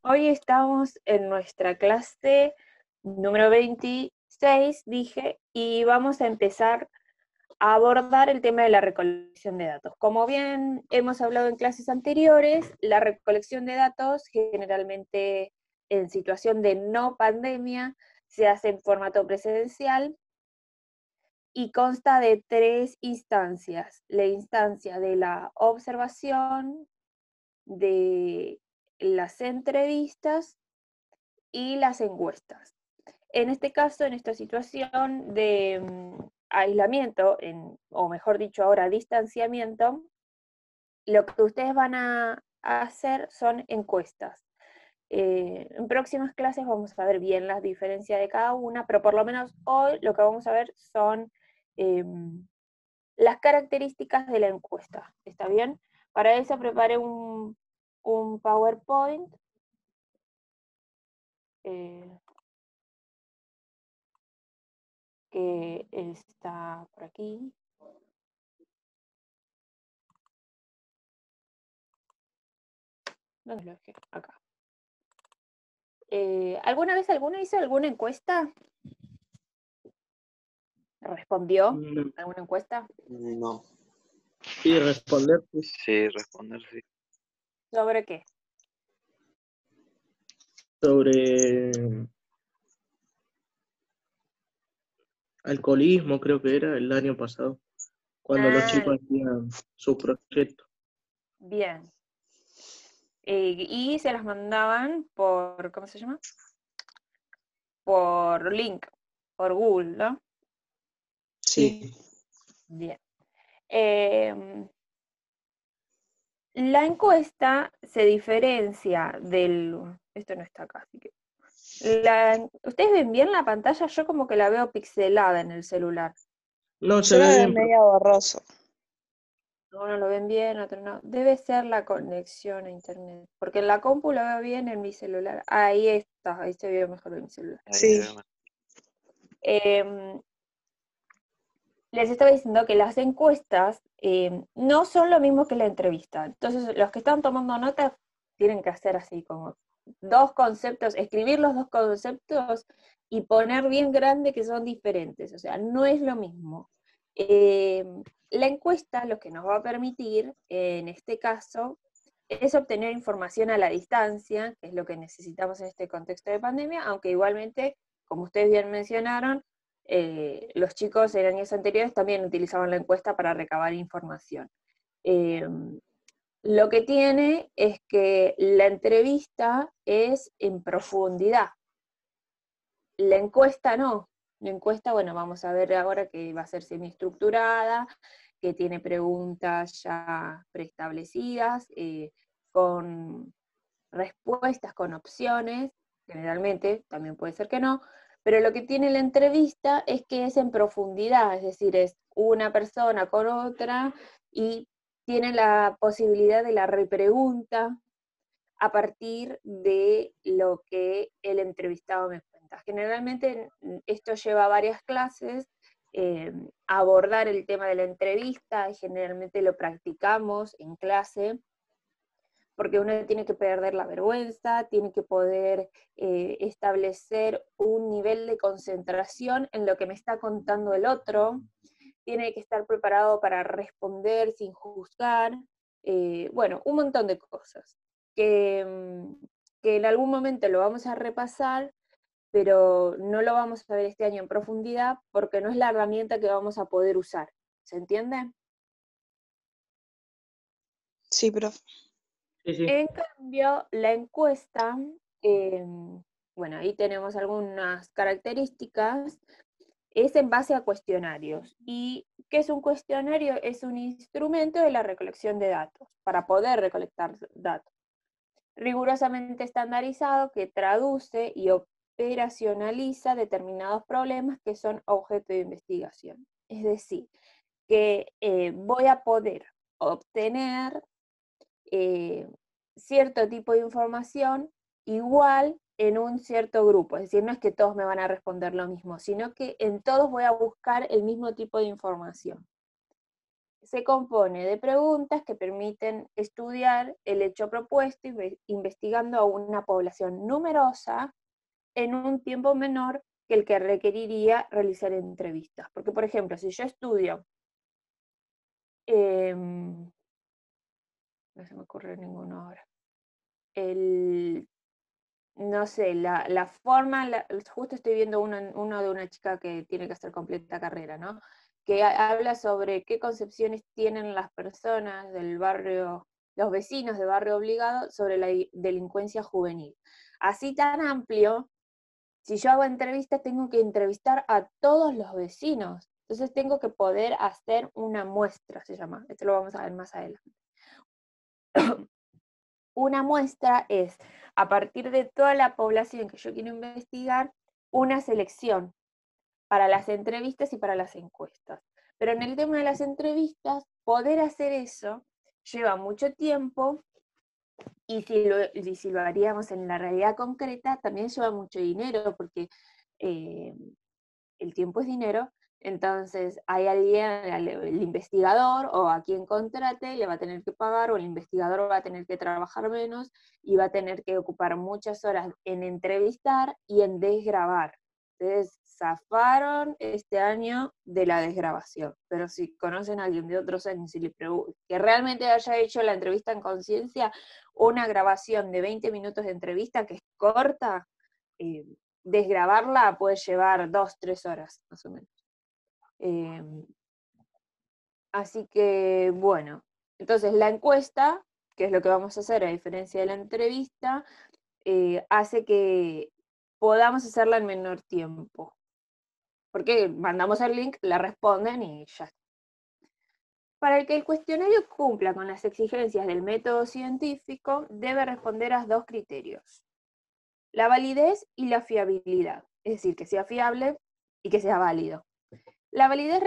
Hoy estamos en nuestra clase número 26, dije, y vamos a empezar a abordar el tema de la recolección de datos. Como bien hemos hablado en clases anteriores, la recolección de datos generalmente en situación de no pandemia se hace en formato presencial y consta de 3 instancias. La instancia de la observación, de las entrevistas y las encuestas. En este caso, en esta situación de aislamiento, o mejor dicho ahora, distanciamiento, lo que ustedes van a hacer son encuestas. En próximas clases vamos a ver bien las diferencias de cada una, pero por lo menos hoy lo que vamos a ver son las características de la encuesta. ¿Está bien? Para eso preparé un PowerPoint. Eh, que está por aquí. ¿Dónde lo dejé? Acá. ¿Alguna vez alguno hizo alguna encuesta? ¿Respondió No. alguna encuesta? No. Sí, responder, pues, Sí, responder, sí. ¿Sobre qué? sobre alcoholismo, creo que era el año pasado, cuando los chicos hacían su proyecto. Bien. Y se las mandaban por, ¿cómo se llama? Por link, por Google, ¿no? Sí. Bien. La encuesta se diferencia del... Esto no está acá, así que... ¿Ustedes ven bien la pantalla? Yo como que la veo pixelada en el celular. No, se Yo ve la veo bien, medio borroso. Uno lo ven bien, otro no. Debe ser la conexión a internet. Porque en la compu lo veo bien, en mi celular. Ahí está, ahí se ve mejor en mi celular. Ahí Sí. se ve más. Les estaba diciendo que las encuestas no son lo mismo que la entrevista. Entonces, los que están tomando nota tienen que hacer así como dos conceptos, escribir los dos conceptos y poner bien grande que son diferentes. O sea, no es lo mismo. La encuesta lo que nos va a permitir, en este caso, es obtener información a la distancia, que es lo que necesitamos en este contexto de pandemia, aunque igualmente, como ustedes bien mencionaron, los chicos en años anteriores también utilizaban la encuesta para recabar información. Lo que tiene es que la entrevista es en profundidad, la encuesta no. La encuesta, bueno, vamos a ver ahora que va a ser semiestructurada, que tiene preguntas ya preestablecidas, con respuestas, con opciones, generalmente, también puede ser que no, pero lo que tiene la entrevista es que es en profundidad, es decir, es una persona con otra y tiene la posibilidad de la repregunta a partir de lo que el entrevistado me cuenta. Generalmente esto lleva varias clases, abordar el tema de la entrevista, y generalmente lo practicamos en clase, porque uno tiene que perder la vergüenza, tiene que poder establecer un nivel de concentración en lo que me está contando el otro, tiene que estar preparado para responder sin juzgar, bueno, un montón de cosas que en algún momento lo vamos a repasar, pero no lo vamos a ver este año en profundidad porque no es la herramienta que vamos a poder usar. ¿Se entiende? Sí, profe. sí. En cambio, la encuesta, bueno, ahí tenemos algunas características, es en base a cuestionarios. ¿Y qué es un cuestionario? Es un instrumento de la recolección de datos, para poder recolectar datos. Rigurosamente estandarizado que traduce y operacionaliza determinados problemas que son objeto de investigación. Es decir, que voy a poder obtener cierto tipo de información igual en un cierto grupo. Es decir, no es que todos me van a responder lo mismo, sino que en todos voy a buscar el mismo tipo de información. se compone de preguntas que permiten estudiar el hecho propuesto, investigando a una población numerosa en un tiempo menor que el que requeriría realizar entrevistas. Porque, por ejemplo, si yo estudio, no se me ocurre ninguno ahora, no sé, la forma, justo estoy viendo uno de una chica que tiene que hacer completa carrera, ¿no? Que habla sobre qué concepciones tienen las personas del barrio, los vecinos de barrio obligado sobre la delincuencia juvenil. Así tan amplio, si yo hago entrevistas, tengo que entrevistar a todos los vecinos. Entonces tengo que poder hacer una muestra, se llama. Esto lo vamos a ver más adelante. Una muestra es, a partir de toda la población que yo quiero investigar, una selección para las entrevistas y para las encuestas. Pero en el tema de las entrevistas, poder hacer eso lleva mucho tiempo y si lo haríamos en la realidad concreta, también lleva mucho dinero, porque el tiempo es dinero. Entonces hay alguien, el investigador o a quien contrate le va a tener que pagar, o el investigador va a tener que trabajar menos y va a tener que ocupar muchas horas en entrevistar y en desgrabar. Entonces zafaron este año de la desgrabación, pero si conocen a alguien de otros años y le que realmente haya hecho la entrevista en conciencia, una grabación de 20 minutos de entrevista que es corta, desgrabarla puede llevar 2-3 horas, más o menos. Así que, bueno, entonces la encuesta, que es lo que vamos a hacer a diferencia de la entrevista, hace que podamos hacerla en menor tiempo. Porque mandamos el link, la responden y ya está. Para que el cuestionario cumpla con las exigencias del método científico, debe responder a 2 criterios: la validez y la fiabilidad, es decir, que sea fiable y que sea válido. La validez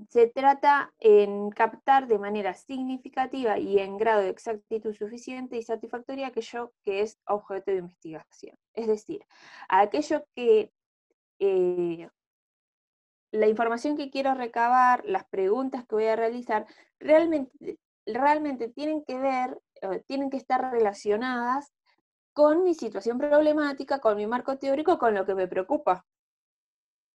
se trata en captar de manera significativa y en grado de exactitud suficiente y satisfactoria aquello que es objeto de investigación. Es decir, aquello que la información que quiero recabar, las preguntas que voy a realizar, realmente tienen que ver, tienen que estar relacionadas con mi situación problemática, con mi marco teórico, con lo que me preocupa.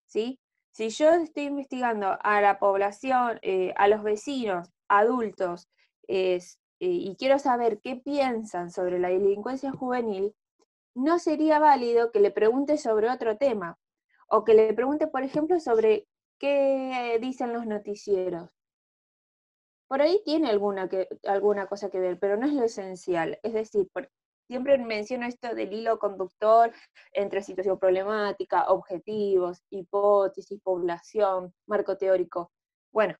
¿Sí? Si yo estoy investigando a la población, a los vecinos, adultos, y quiero saber qué piensan sobre la delincuencia juvenil, no sería válido que le pregunte sobre otro tema, o que le pregunte, por ejemplo, sobre qué dicen los noticieros. Por ahí tiene alguna cosa que ver, pero no es lo esencial. Es decir, siempre menciono esto del hilo conductor entre situación problemática, objetivos, hipótesis, población, marco teórico. Bueno,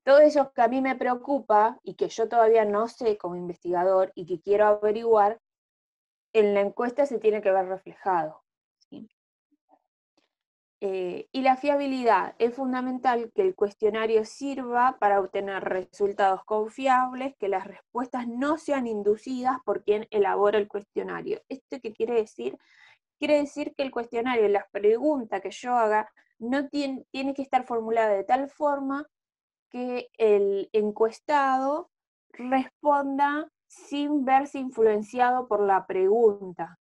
todo eso que a mí me preocupa y que yo todavía no sé como investigador y que quiero averiguar, en la encuesta se tiene que ver reflejado. ¿Sí? Y la fiabilidad. Es fundamental que el cuestionario sirva para obtener resultados confiables, que las respuestas no sean inducidas por quien elabora el cuestionario. ¿Esto qué quiere decir? Quiere decir que el cuestionario, las preguntas que yo haga, no tiene que estar formulada de tal forma que el encuestado responda sin verse influenciado por la pregunta.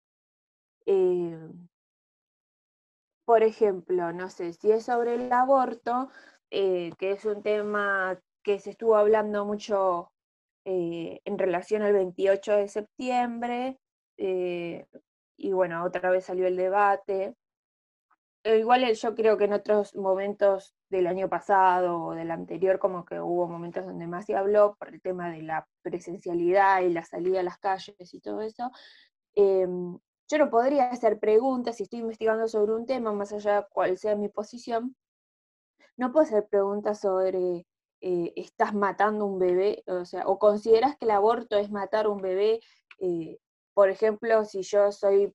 Por ejemplo, no sé, si es sobre el aborto, que es un tema que se estuvo hablando mucho en relación al 28 de septiembre, y bueno, otra vez salió el debate. Igual yo creo que en otros momentos del año pasado o del anterior, como que hubo momentos donde más se habló por el tema de la presencialidad y la salida a las calles y todo eso. Yo no podría hacer preguntas si estoy investigando sobre un tema, más allá de cuál sea mi posición. No puedo hacer preguntas sobre ¿estás matando un bebé? O sea, o consideras que el aborto es matar un bebé. Por ejemplo, si yo soy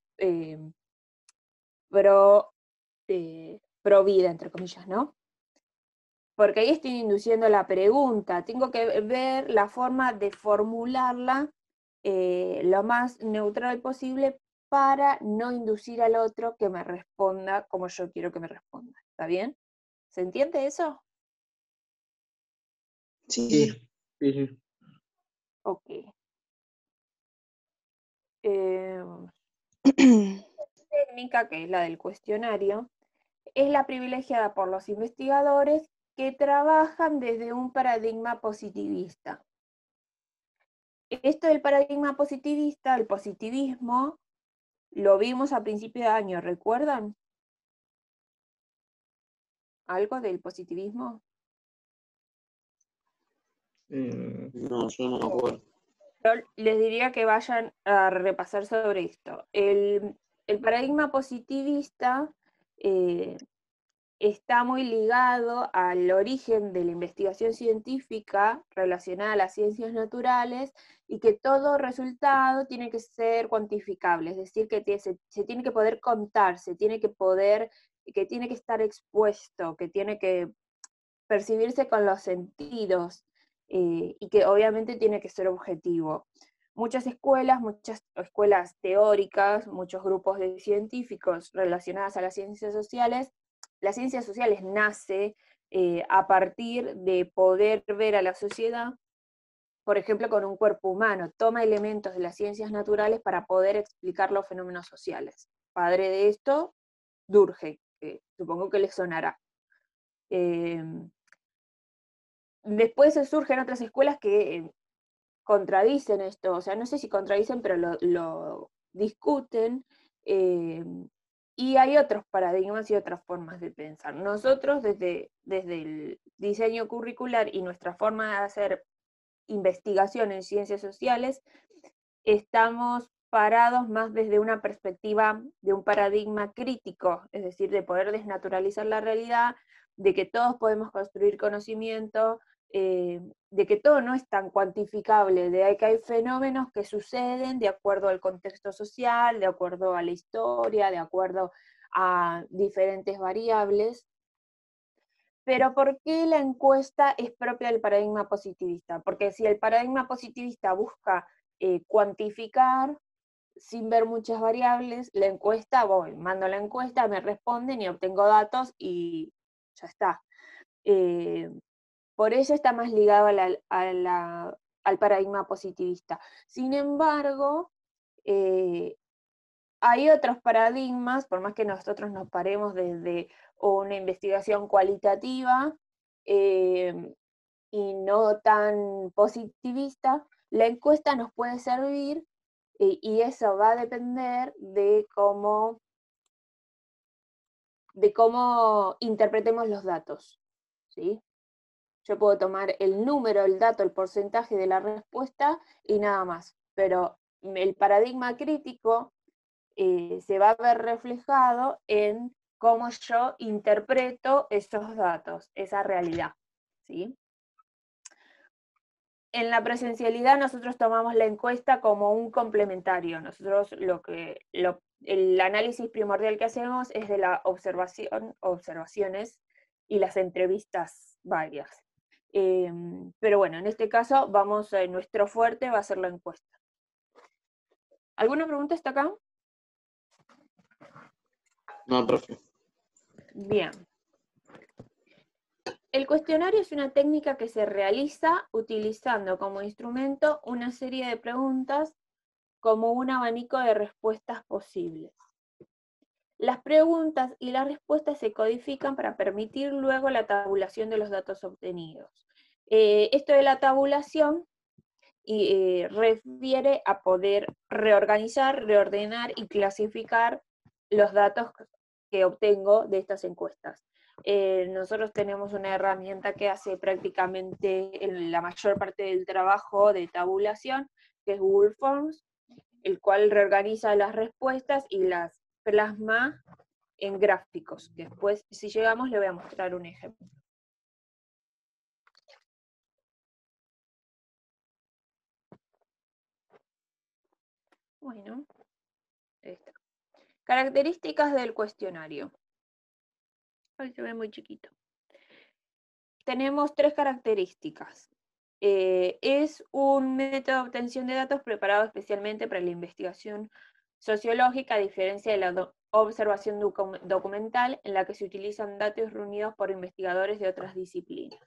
pro, pro vida, entre comillas, ¿no? Porque ahí estoy induciendo la pregunta. Tengo que ver la forma de formularla lo más neutral posible para no inducir al otro que me responda como yo quiero que me responda. ¿Está bien? ¿Se entiende eso? Sí, Sí, sí. sí, sí. Ok. Técnica, que es la del cuestionario, es la privilegiada por los investigadores que trabajan desde un paradigma positivista. Esto del paradigma positivista, el positivismo, lo vimos a principio de año, ¿recuerdan? ¿Algo del positivismo? No, yo no me acuerdo. Yo les diría que vayan a repasar sobre esto. El paradigma positivista está muy ligado al origen de la investigación científica relacionada a las ciencias naturales y que todo resultado tiene que ser cuantificable, es decir, que se tiene que poder contar, que tiene que estar expuesto, que tiene que percibirse con los sentidos y que obviamente tiene que ser objetivo. Muchas escuelas teóricas, muchos grupos de científicos relacionadas a las ciencias sociales nace a partir de poder ver a la sociedad, por ejemplo, con un cuerpo humano, toma elementos de las ciencias naturales para poder explicar los fenómenos sociales. Padre de esto, Durkheim, que supongo que les sonará. Después surgen otras escuelas que contradicen esto, o sea, no sé si contradicen, pero lo discuten, y hay otros paradigmas y otras formas de pensar. Nosotros, desde el diseño curricular y nuestra forma de hacer investigación en ciencias sociales, estamos parados más desde una perspectiva de un paradigma crítico, es decir, de poder desnaturalizar la realidad, de que todos podemos construir conocimiento, de que todo no es tan cuantificable, de que hay fenómenos que suceden de acuerdo al contexto social, de acuerdo a la historia, de acuerdo a diferentes variables. Pero ¿por qué la encuesta es propia del paradigma positivista? Porque si el paradigma positivista busca cuantificar sin ver muchas variables, la encuesta, mando la encuesta, me responden y obtengo datos y ya está. Por eso está más ligado al paradigma positivista. Sin embargo, hay otros paradigmas, por más que nosotros nos paremos desde una investigación cualitativa y no tan positivista, la encuesta nos puede servir y eso va a depender de cómo interpretemos los datos, ¿sí? Yo puedo tomar el número, el dato, el porcentaje de la respuesta y nada más, pero el paradigma crítico se va a ver reflejado en cómo yo interpreto esos datos, esa realidad, ¿sí? En la presencialidad nosotros tomamos la encuesta como un complementario. Nosotros el análisis primordial que hacemos es de la observaciones y las entrevistas varias. Pero bueno, en este caso nuestro fuerte va a ser la encuesta. ¿Alguna pregunta hasta acá? No, profe. Bien. El cuestionario es una técnica que se realiza utilizando como instrumento una serie de preguntas como un abanico de respuestas posibles. Las preguntas y las respuestas se codifican para permitir luego la tabulación de los datos obtenidos. Esto de la tabulación refiere a poder reorganizar, reordenar y clasificar los datos que obtengo de estas encuestas. Nosotros tenemos una herramienta que hace prácticamente la mayor parte del trabajo de tabulación, que es Google Forms, el cual reorganiza las respuestas y las plasma en gráficos. Después, si llegamos, le voy a mostrar un ejemplo. Bueno, esta. Características del cuestionario. Ay, se ve muy chiquito. Tenemos 3 características. Es un método de obtención de datos preparado especialmente para la investigación sociológica, a diferencia de la observación documental, en la que se utilizan datos reunidos por investigadores de otras disciplinas.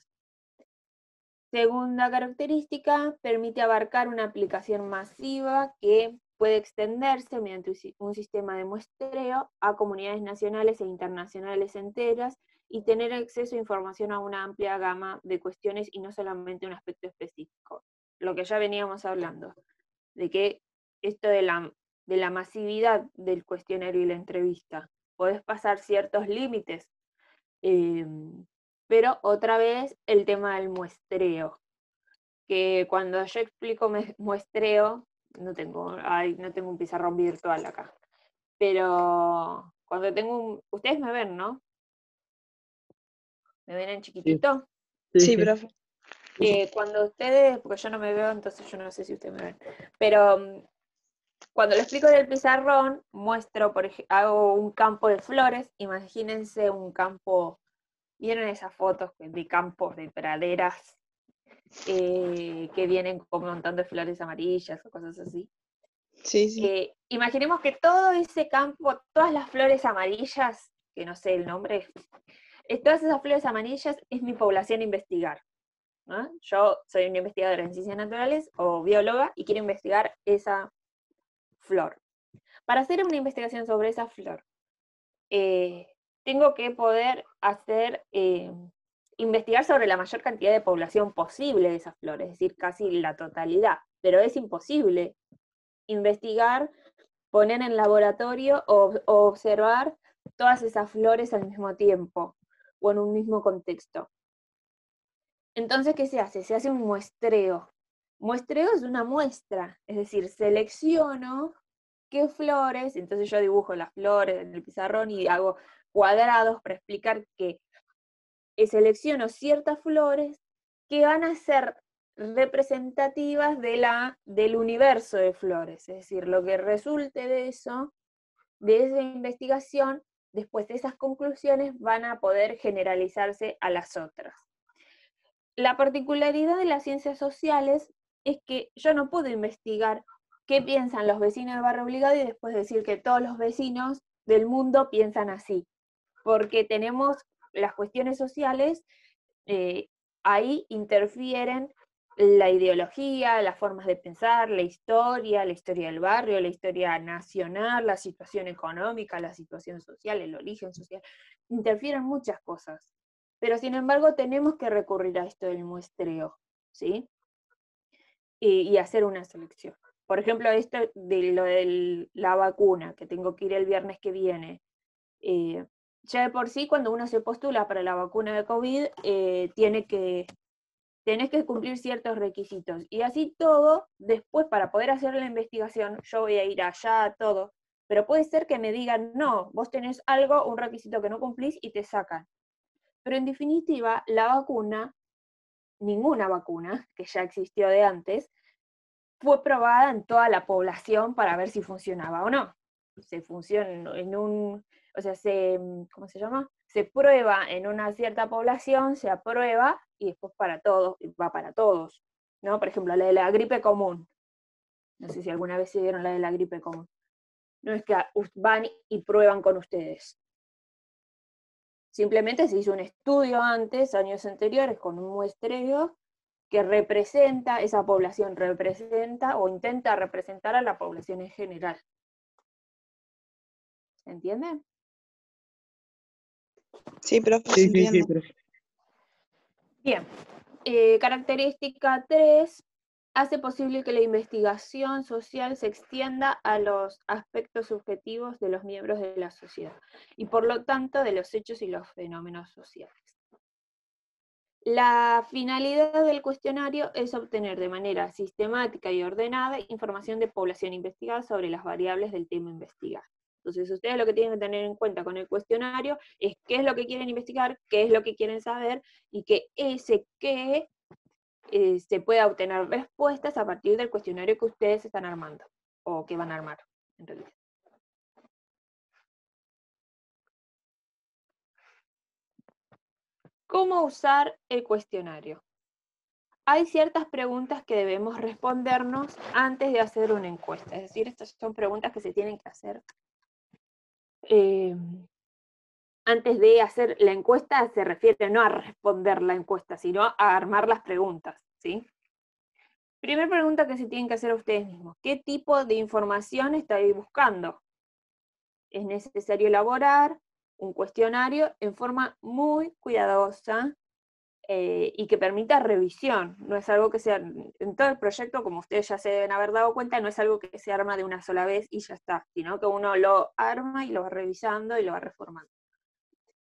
Segunda característica, permite abarcar una aplicación masiva que puede extenderse mediante un sistema de muestreo a comunidades nacionales e internacionales enteras y tener acceso a información a una amplia gama de cuestiones y no solamente un aspecto específico. Lo que ya veníamos hablando, de que esto de la masividad del cuestionario y la entrevista, podés pasar ciertos límites, pero otra vez el tema del muestreo, que cuando yo explico muestreo, no tengo un pizarrón virtual acá, pero cuando ustedes me ven, ¿no? ¿Me ven en chiquitito? Sí, profe. Cuando ustedes, porque yo no me veo, entonces yo no sé si ustedes me ven, pero cuando lo explico del pizarrón, muestro, por ejemplo, hago un campo de flores, imagínense un campo, ¿vieron esas fotos de campos, de praderas, que vienen con un montón de flores amarillas o cosas así? Sí, sí. Imaginemos que todo ese campo, todas las flores amarillas, que no sé el nombre, todas esas flores amarillas es mi población a investigar, ¿no? Yo soy una investigadora en ciencias naturales o bióloga y quiero investigar esa flor. Para hacer una investigación sobre esa flor, tengo que poder investigar sobre la mayor cantidad de población posible de esas flores, es decir, casi la totalidad, pero es imposible investigar, poner en laboratorio o observar todas esas flores al mismo tiempo o en un mismo contexto. Entonces, ¿qué se hace? Se hace un muestreo. Muestreo es una muestra, es decir, selecciono qué flores, entonces yo dibujo las flores en el pizarrón y hago cuadrados para explicar que selecciono ciertas flores que van a ser representativas del universo de flores, es decir, lo que resulte de eso, de esa investigación, después de esas conclusiones van a poder generalizarse a las otras. La particularidad de las ciencias sociales es que yo no puedo investigar qué piensan los vecinos del barrio obligado y después decir que todos los vecinos del mundo piensan así, porque tenemos las cuestiones sociales, ahí interfieren la ideología, las formas de pensar, la historia del barrio, la historia nacional, la situación económica, la situación social, el origen social, interfieren muchas cosas. Pero sin embargo tenemos que recurrir a esto del muestreo, ¿sí? Y hacer una selección. Por ejemplo, esto de lo de la vacuna, que tengo que ir el viernes que viene. Ya de por sí, cuando uno se postula para la vacuna de COVID, tenés que cumplir ciertos requisitos. Y así todo, después para poder hacer la investigación, yo voy a ir allá, todo. Pero puede ser que me digan, no, vos tenés algo, un requisito que no cumplís y te sacan. Pero en definitiva, la vacuna, ninguna vacuna, que ya existió de antes, fue probada en toda la población para ver si funcionaba o no. Se funciona ¿cómo se llama? Se prueba en una cierta población, se aprueba y después para todos, va para todos, ¿no? Por ejemplo, la de la gripe común. No sé si alguna vez se dieron la de la gripe común. No es que van y prueban con ustedes. Simplemente se hizo un estudio antes, años anteriores, con un muestreo que representa, esa población representa o intenta representar a la población en general. ¿Se entiende? Sí, profe, Sí, entiendo. sí, profe. Bien. Característica 3, hace posible que la investigación social se extienda a los aspectos subjetivos de los miembros de la sociedad y por lo tanto de los hechos y los fenómenos sociales. La finalidad del cuestionario es obtener de manera sistemática y ordenada información de población investigada sobre las variables del tema investigado. Entonces, ustedes lo que tienen que tener en cuenta con el cuestionario es qué es lo que quieren investigar, qué es lo que quieren saber, y que ese qué se pueda obtener respuestas a partir del cuestionario que ustedes están armando, o que van a armar, en realidad. ¿Cómo usar el cuestionario? Hay ciertas preguntas que debemos respondernos antes de hacer una encuesta. Es decir, estas son preguntas que se tienen que hacer antes de hacer la encuesta se refiere no a responder la encuesta, sino a armar las preguntas, ¿sí? Primera pregunta que se tienen que hacer a ustedes mismos. ¿Qué tipo de información estáis buscando? Es necesario elaborar un cuestionario en forma muy cuidadosa y que permita revisión. No es algo que sea, en todo el proyecto, como ustedes ya se deben haber dado cuenta, no es algo que se arma de una sola vez y ya está, sino que uno lo arma y lo va revisando y lo va reformando.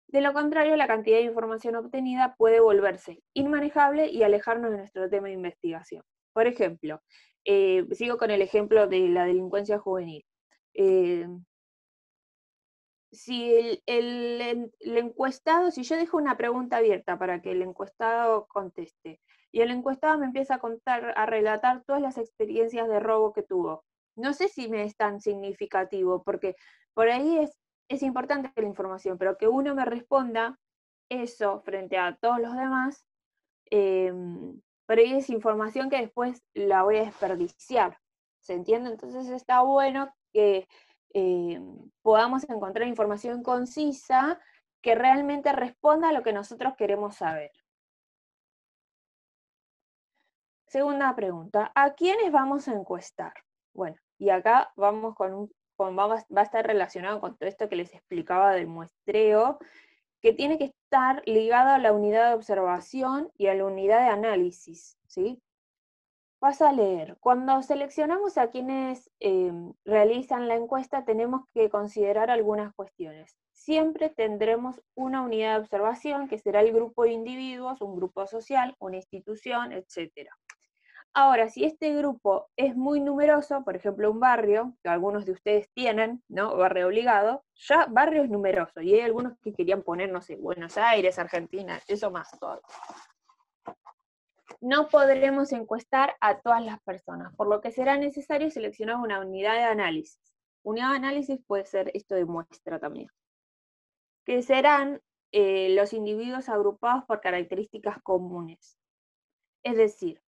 De lo contrario, la cantidad de información obtenida puede volverse inmanejable y alejarnos de nuestro tema de investigación. Por ejemplo, sigo con el ejemplo de la delincuencia juvenil. Si el encuestado, si yo dejo una pregunta abierta para que el encuestado conteste, y el encuestado me empieza a contar, a relatar todas las experiencias de robo que tuvo, no sé si me es tan significativo, porque por ahí es importante la información, pero que uno me responda eso frente a todos los demás, por ahí es información que después la voy a desperdiciar, ¿se entiende? Entonces está bueno que podamos encontrar información concisa que realmente responda a lo que nosotros queremos saber. Segunda pregunta, ¿a quiénes vamos a encuestar? Bueno, y acá vamos va a estar relacionado con todo esto que les explicaba del muestreo, que tiene que estar ligado a la unidad de observación y a la unidad de análisis, ¿sí? Vas a leer, cuando seleccionamos a quienes realizan la encuesta tenemos que considerar algunas cuestiones. Siempre tendremos una unidad de observación que será el grupo de individuos, un grupo social, una institución, etc. Ahora, si este grupo es muy numeroso, por ejemplo un barrio, que algunos de ustedes tienen, ¿no? Barrio obligado, ya barrio es numeroso, y hay algunos que querían poner, no sé, Buenos Aires, Argentina, eso más todo. No podremos encuestar a todas las personas, por lo que será necesario seleccionar una unidad de análisis. Unidad de análisis puede ser esto de muestra también, que serán los individuos agrupados por características comunes. Es decir,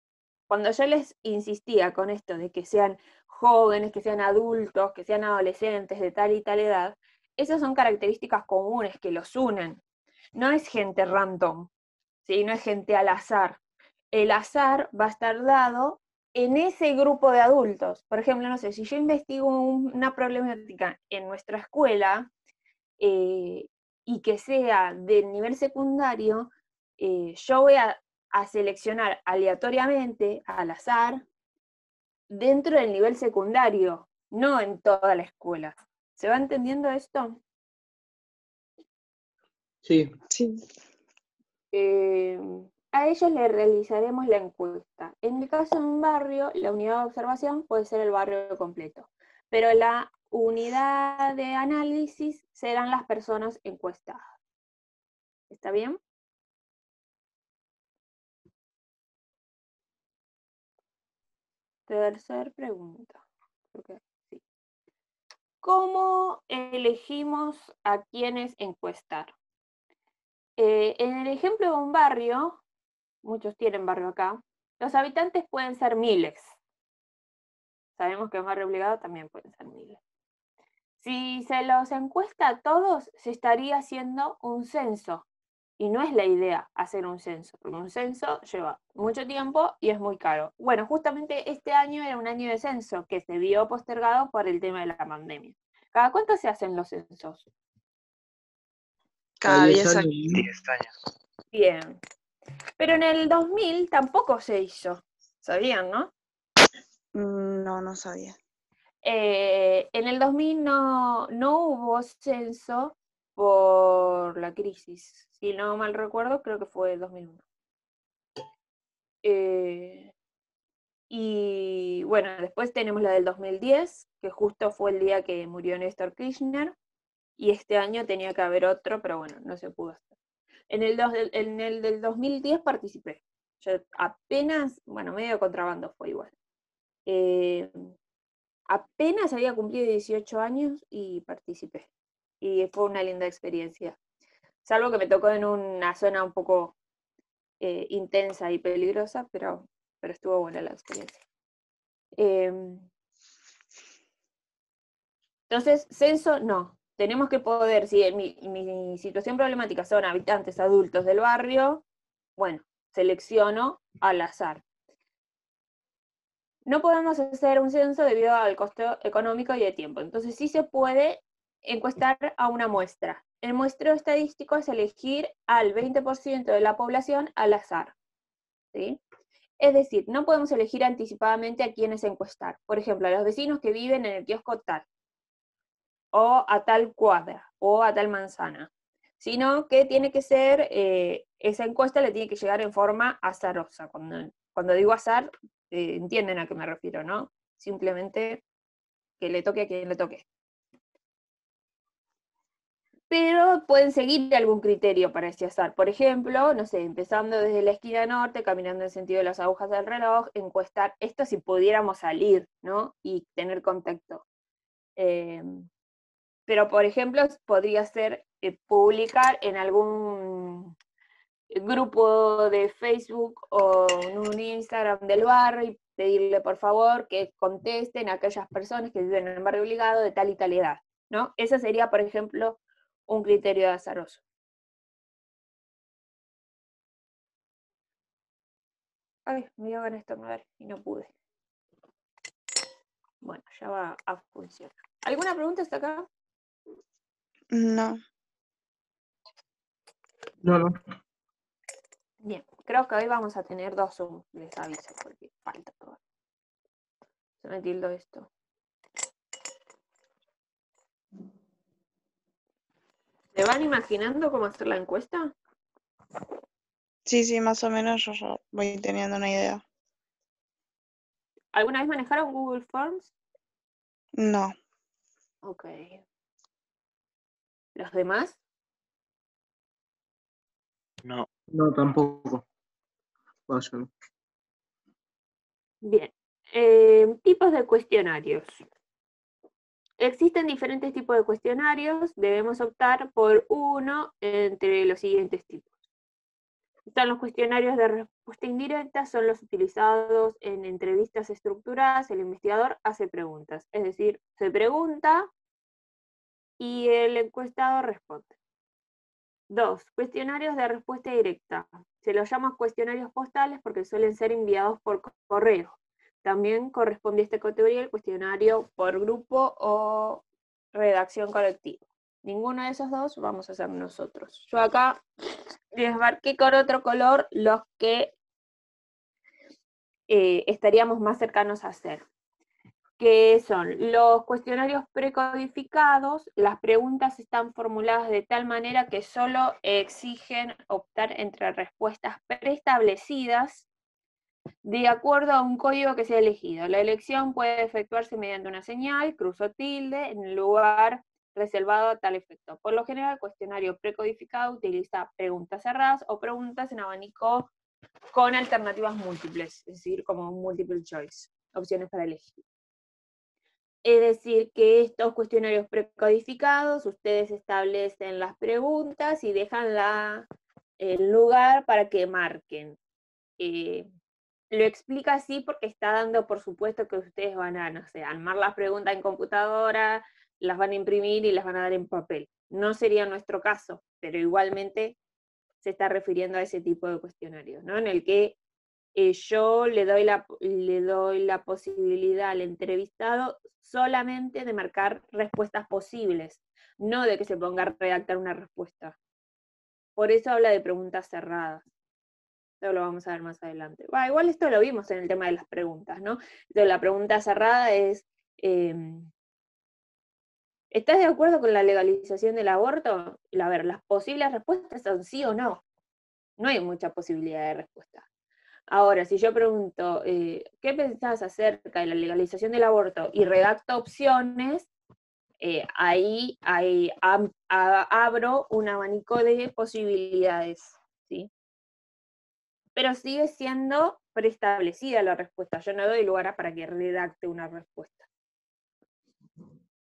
cuando yo les insistía con esto de que sean jóvenes, que sean adultos, que sean adolescentes de tal y tal edad, esas son características comunes que los unen. No es gente random, ¿sí? No es gente al azar. El azar va a estar dado en ese grupo de adultos. Por ejemplo, no sé, si yo investigo una problemática en nuestra escuela y que sea del nivel secundario, yo voy a seleccionar aleatoriamente, al azar, dentro del nivel secundario, no en toda la escuela. ¿Se va entendiendo esto? Sí. Sí. A ellos les realizaremos la encuesta. En el caso de un barrio, la unidad de observación puede ser el barrio completo, pero la unidad de análisis serán las personas encuestadas. ¿Está bien? Tercer pregunta. Okay, sí. ¿Cómo elegimos a quiénes encuestar? En el ejemplo de un barrio, muchos tienen barrio acá, los habitantes pueden ser miles. Sabemos que en barrio obligado también pueden ser miles. Si se los encuesta a todos, se estaría haciendo un censo. Y no es la idea hacer un censo, porque un censo lleva mucho tiempo y es muy caro. Bueno, justamente este año era un año de censo que se vio postergado por el tema de la pandemia. ¿Cada cuánto se hacen los censos? Cada 10 años. años. 10 años. Bien. Pero en el 2000 tampoco se hizo. ¿Sabían, no? No, no sabía. En el 2000 no hubo censo por la crisis. Si no mal recuerdo, creo que fue el 2001. Y bueno, después tenemos la del 2010, que justo fue el día que murió Néstor Kirchner, y este año tenía que haber otro, pero bueno, no se pudo hacer. En el del 2010 participé. Yo apenas, bueno, medio contrabando fue igual. Apenas había cumplido 18 años y participé. Y fue una linda experiencia. Salvo que me tocó en una zona un poco intensa y peligrosa, pero estuvo buena la experiencia. Entonces, censo no. tenemos que poder, si mi situación problemática son habitantes adultos del barrio, bueno, selecciono al azar. No podemos hacer un censo debido al costo económico y de tiempo, entonces sí se puede encuestar a una muestra. El muestreo estadístico es elegir al 20% de la población al azar, ¿sí? Es decir, no podemos elegir anticipadamente a quiénes encuestar. Por ejemplo, a los vecinos que viven en el kiosco tal, o a tal cuadra, o a tal manzana. Sino que tiene que ser, esa encuesta le tiene que llegar en forma azarosa. Cuando digo azar, entienden a qué me refiero, ¿no? Simplemente que le toque a quien le toque. Pero pueden seguir algún criterio para ese azar. Por ejemplo, no sé, empezando desde la esquina norte, caminando en el sentido de las agujas del reloj, encuestar esto si pudiéramos salir, ¿no? Y tener contacto. Pero, por ejemplo, podría ser publicar en algún grupo de Facebook o en un Instagram del barrio y pedirle, por favor, que contesten a aquellas personas que viven en el barrio obligado de tal y tal edad, ¿no? Ese sería, por ejemplo, un criterio azaroso. Ay, me dio ganas de estornudar y no pude. Bueno, ya va a funcionar. ¿Alguna pregunta hasta acá? No. No. Bien, creo que hoy vamos a tener 2 Zoom, les aviso, porque falta todo. Se me tildó esto. ¿Se van imaginando cómo hacer la encuesta? Sí, más o menos yo ya voy teniendo una idea. ¿Alguna vez manejaron Google Forms? No. Ok. ¿Los demás? No. No, tampoco. Vaya, no. Bien. Tipos de cuestionarios. Existen diferentes tipos de cuestionarios. Debemos optar por uno entre los siguientes tipos. Están los cuestionarios de respuesta indirecta, son los utilizados en entrevistas estructuradas. El investigador hace preguntas, es decir, se pregunta y el encuestado responde. 2. Cuestionarios de respuesta directa. Se los llama cuestionarios postales porque suelen ser enviados por correo. También corresponde a esta categoría el cuestionario por grupo o redacción colectiva. Ninguno de esos dos vamos a hacer nosotros. Yo acá les marqué con otro color los que estaríamos más cercanos a hacer, que son los cuestionarios precodificados. Las preguntas están formuladas de tal manera que solo exigen optar entre respuestas preestablecidas de acuerdo a un código que sea elegido. La elección puede efectuarse mediante una señal, cruz o tilde, en el lugar reservado a tal efecto. Por lo general, el cuestionario precodificado utiliza preguntas cerradas o preguntas en abanico con alternativas múltiples, es decir, como un multiple choice, opciones para elegir. Es decir, que estos cuestionarios precodificados, ustedes establecen las preguntas y dejan el lugar para que marquen. Lo explica así porque está dando por supuesto que ustedes van a, no sé, armar las preguntas en computadora, las van a imprimir y las van a dar en papel. No sería nuestro caso, pero igualmente se está refiriendo a ese tipo de cuestionarios, ¿no? En el que yo le doy la posibilidad al entrevistado solamente de marcar respuestas posibles, no de que se ponga a redactar una respuesta. Por eso habla de preguntas cerradas. Esto lo vamos a ver más adelante. Igual esto lo vimos en el tema de las preguntas, ¿no? Entonces, la pregunta cerrada es, ¿estás de acuerdo con la legalización del aborto? A ver, las posibles respuestas son sí o no. No hay mucha posibilidad de respuesta. Ahora, si yo pregunto, ¿qué pensás acerca de la legalización del aborto? Y redacto opciones, ahí abro un abanico de posibilidades, ¿sí? Pero sigue siendo preestablecida la respuesta. Yo no doy lugar para que redacte una respuesta.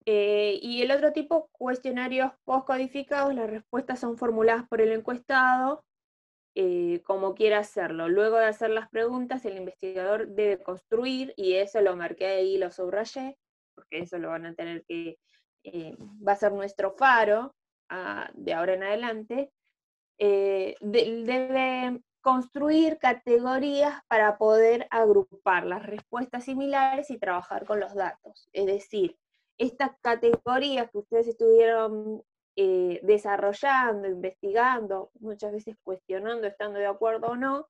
Y el otro tipo, cuestionarios postcodificados, las respuestas son formuladas por el encuestado, como quiera hacerlo. Luego de hacer las preguntas, el investigador debe construir, y eso lo marqué ahí, lo subrayé, porque eso lo van a tener que va a ser nuestro faro de ahora en adelante, debe construir categorías para poder agrupar las respuestas similares y trabajar con los datos. Es decir, estas categorías que ustedes estuvieron desarrollando, investigando, muchas veces cuestionando, estando de acuerdo o no,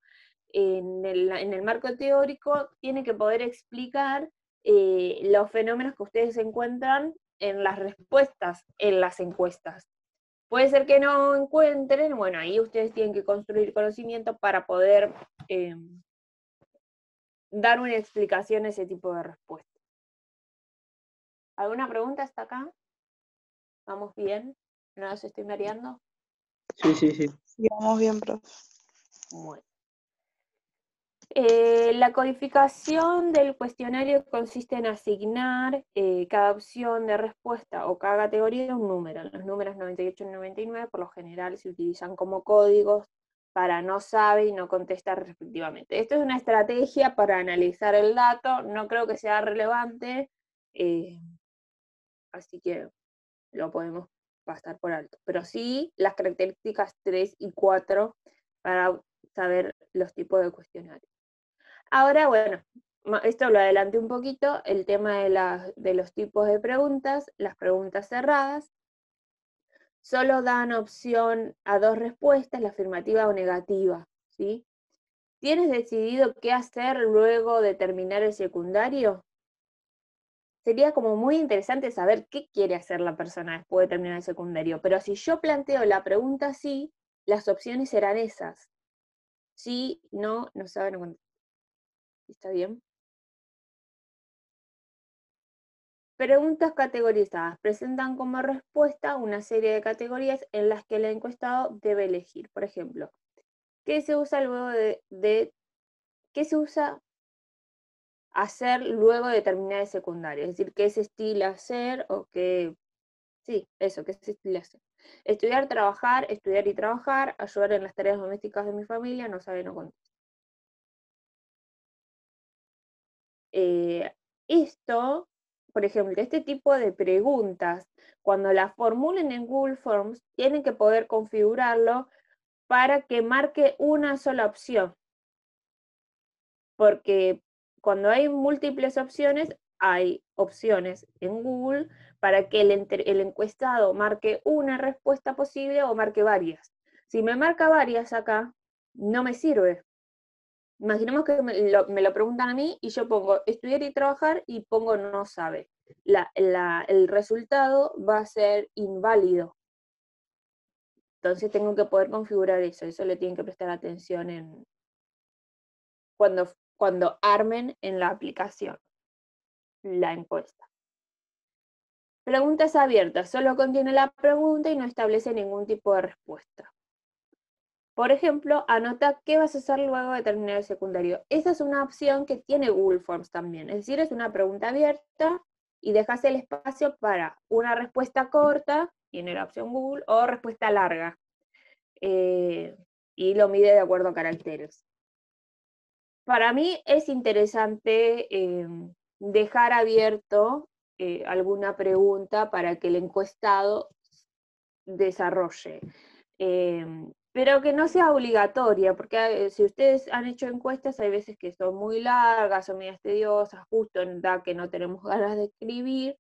en el marco teórico, tiene que poder explicar los fenómenos que ustedes encuentran en las respuestas en las encuestas. Puede ser que no encuentren, bueno, ahí ustedes tienen que construir conocimiento para poder dar una explicación a ese tipo de respuesta. ¿Alguna pregunta hasta acá? ¿Vamos bien? ¿No nos estoy mareando? Sí, sí, sí. Sí, vamos bien, profe. Bueno. La codificación del cuestionario consiste en asignar cada opción de respuesta o cada categoría un número. Los números 98 y 99 por lo general se utilizan como códigos para no sabe y no contesta respectivamente. Esto es una estrategia para analizar el dato, no creo que sea relevante, así que lo podemos pasar por alto. Pero sí las características 3 y 4 para saber los tipos de cuestionarios. Ahora, bueno, esto lo adelanté un poquito, el tema de los tipos de preguntas, las preguntas cerradas, solo dan opción a dos respuestas, la afirmativa o negativa, ¿sí? ¿Tienes decidido qué hacer luego de terminar el secundario? Sería como muy interesante saber qué quiere hacer la persona después de terminar el secundario, pero si yo planteo la pregunta así, las opciones serán esas. Sí, no, no saben, no contestar. ¿Está bien? Preguntas categorizadas. Presentan como respuesta una serie de categorías en las que el encuestado debe elegir. Por ejemplo, ¿qué se usa luego qué se usa hacer luego de terminar el secundario? Es decir, ¿qué se estila hacer o qué? Sí, eso, ¿qué se estila hacer? Estudiar y trabajar, ayudar en las tareas domésticas de mi familia, no sabe, no contesta. Esto, por ejemplo, este tipo de preguntas, cuando las formulen en Google Forms, tienen que poder configurarlo para que marque una sola opción. Porque cuando hay múltiples opciones, hay opciones en Google para que el encuestado marque una respuesta posible o marque varias. Si me marca varias acá, no me sirve. Imaginemos que me lo preguntan a mí y yo pongo estudiar y trabajar y pongo no sabe. El resultado va a ser inválido. Entonces tengo que poder configurar eso. Eso le tienen que prestar atención cuando armen en la aplicación la encuesta. Preguntas abiertas. Solo contiene la pregunta y no establece ningún tipo de respuesta. Por ejemplo, anota qué vas a hacer luego de terminar el secundario. Esa es una opción que tiene Google Forms también. Es decir, es una pregunta abierta y dejas el espacio para una respuesta corta, tiene la opción Google, o respuesta larga. Y lo mide de acuerdo a caracteres. Para mí es interesante dejar abierto alguna pregunta para que el encuestado desarrolle. Pero que no sea obligatoria, porque si ustedes han hecho encuestas, hay veces que son muy largas o medias tediosas, justo en edad que no tenemos ganas de escribir.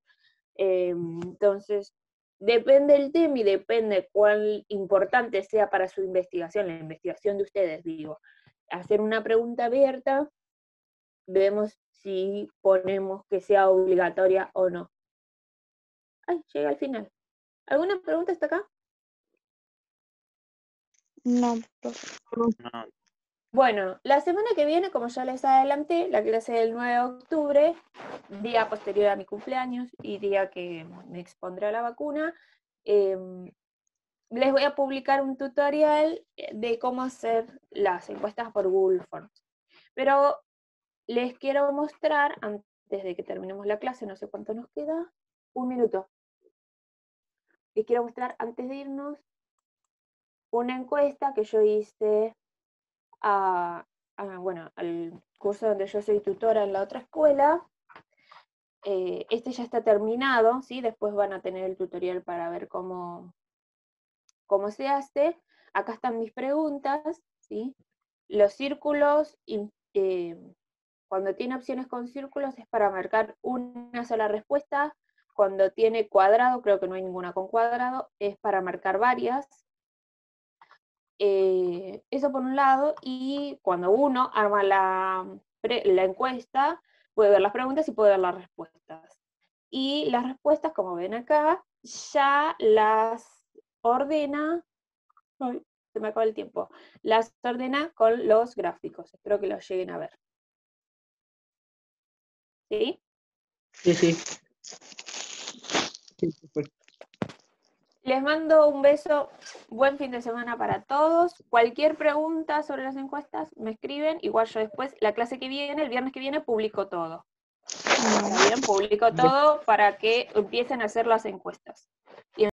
Entonces, depende del tema y depende cuán importante sea para su investigación, la investigación de ustedes, digo. Hacer una pregunta abierta, vemos si ponemos que sea obligatoria o no. Ay, llega al final. ¿Alguna pregunta hasta acá? No, profe. No. Bueno, la semana que viene, como ya les adelanté, la clase del 9 de octubre, día posterior a mi cumpleaños y día que me expondré a la vacuna, les voy a publicar un tutorial de cómo hacer las encuestas por Google Forms. Pero les quiero mostrar, antes de que terminemos la clase, no sé cuánto nos queda, un minuto. Les quiero mostrar, antes de irnos, una encuesta que yo hice bueno, al curso donde yo soy tutora en la otra escuela, este ya está terminado, ¿sí? Después van a tener el tutorial para ver cómo se hace. Acá están mis preguntas, ¿sí? Los círculos, cuando tiene opciones con círculos es para marcar una sola respuesta. Cuando tiene cuadrado, creo que no hay ninguna con cuadrado, es para marcar varias. Eso por un lado, y cuando uno arma la encuesta, puede ver las preguntas y puede ver las respuestas. Y las respuestas, como ven acá, ya las ordena, ay, se me acaba el tiempo, las ordena con los gráficos. Espero que los lleguen a ver. ¿Sí? Sí, sí. Sí, perfecto. Les mando un beso, buen fin de semana para todos. Cualquier pregunta sobre las encuestas, me escriben. Igual yo después, la clase que viene, el viernes que viene, publico todo. ¿Está bien? Publico todo para que empiecen a hacer las encuestas. Y